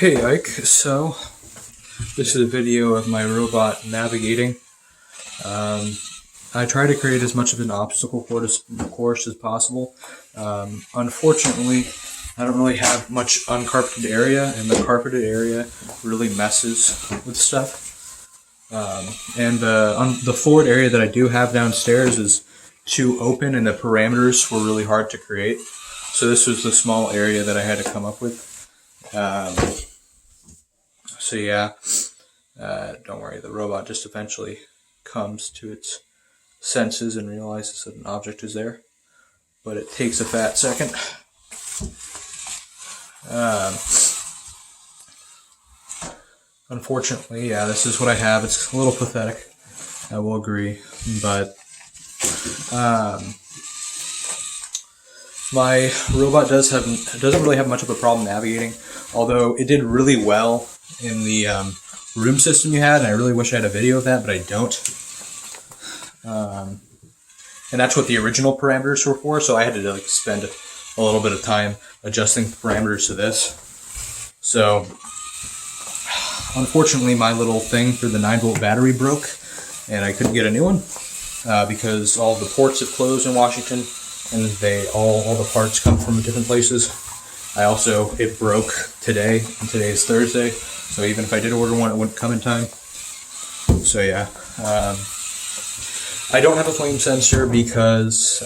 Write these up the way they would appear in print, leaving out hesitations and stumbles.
Hey Ike, so this is a video of my robot navigating. I try to create as much of an obstacle course as possible. Unfortunately, I don't really have much uncarpeted area, and the carpeted area really messes with stuff. And the forward area that I do have downstairs is too open, and the parameters were really hard to create. So this was the small area that I had to come up with. So yeah, don't worry, the robot just eventually comes to its senses and realizes that an object is there, but it takes a fat second. Unfortunately, yeah, this is what I have. It's a little pathetic, I will agree, but my robot doesn't really have much of a problem navigating, although it did really well in the room system you had, and I really wish I had a video of that, but I don't. And that's what the original parameters were for, so I had to spend a little bit of time adjusting the parameters to this. So unfortunately, my little thing for the 9-volt battery broke, and I couldn't get a new one because all the ports have closed in Washington, and all the parts come from different places. It broke today, and today is Thursday, so even if I did order one, it wouldn't come in time. So yeah, I don't have a flame sensor because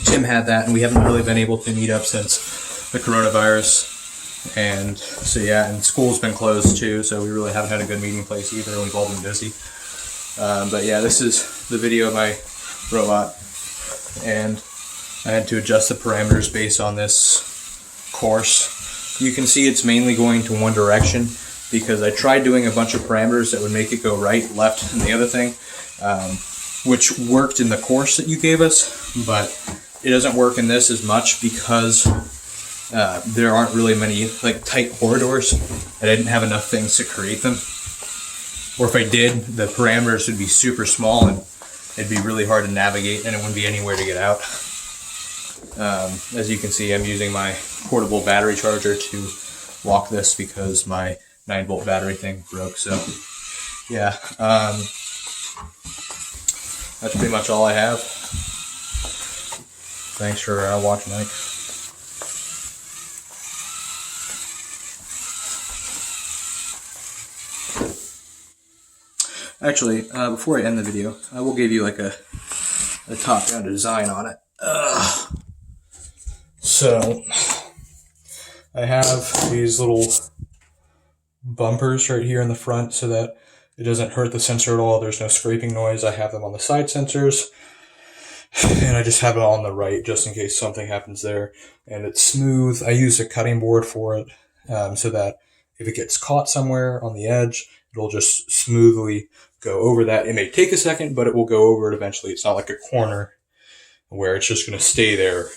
Tim had that, and we haven't really been able to meet up since the coronavirus. And so yeah, and school's been closed too, so we really haven't had a good meeting place either, and we've all been busy. But yeah, this is the video of my robot, and I had to adjust the parameters based on this course. You can see it's mainly going to one direction because I tried doing a bunch of parameters that would make it go right, left, and the other thing, which worked in the course that you gave us, but it doesn't work in this as much because there aren't really many tight corridors, and I didn't have enough things to create them. Or if I did, the parameters would be super small and it'd be really hard to navigate, and it wouldn't be anywhere to get out. As you can see, I'm using my portable battery charger to walk this because my 9-volt battery thing broke. So yeah, that's pretty much all I have. Thanks for watching, Mike. Actually, before I end the video, I will give you a top-down design on it. So, I have these little bumpers right here in the front so that it doesn't hurt the sensor at all. There's no scraping noise. I have them on the side sensors, and I just have it on the right just in case something happens there. And it's smooth. I use a cutting board for it so that if it gets caught somewhere on the edge, it'll just smoothly go over that. It may take a second, but it will go over it eventually. It's not like a corner where it's just going to stay there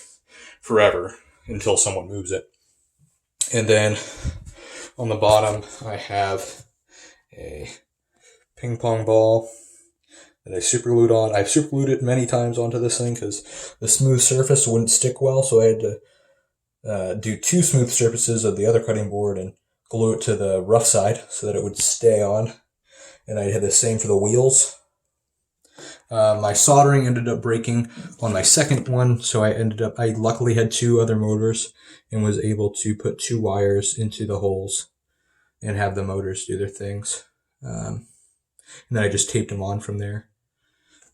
forever until someone moves it. And then on the bottom, I have a ping pong ball that I superglued on. I've superglued it many times onto this thing because the smooth surface wouldn't stick well, so I had to do 2 smooth surfaces of the other cutting board and glue it to the rough side so that it would stay on. And I had the same for the wheels. My soldering ended up breaking on my second one, so I luckily had 2 other motors and was able to put 2 wires into the holes and have the motors do their things. And then I just taped them on from there.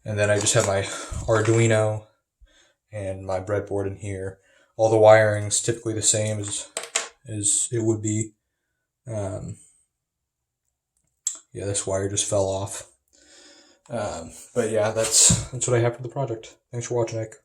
And then I just have my Arduino and my breadboard in here. All the wiring's typically the same as it would be. Yeah, this wire just fell off. But yeah, that's what I have for the project. Thanks for watching, Ike.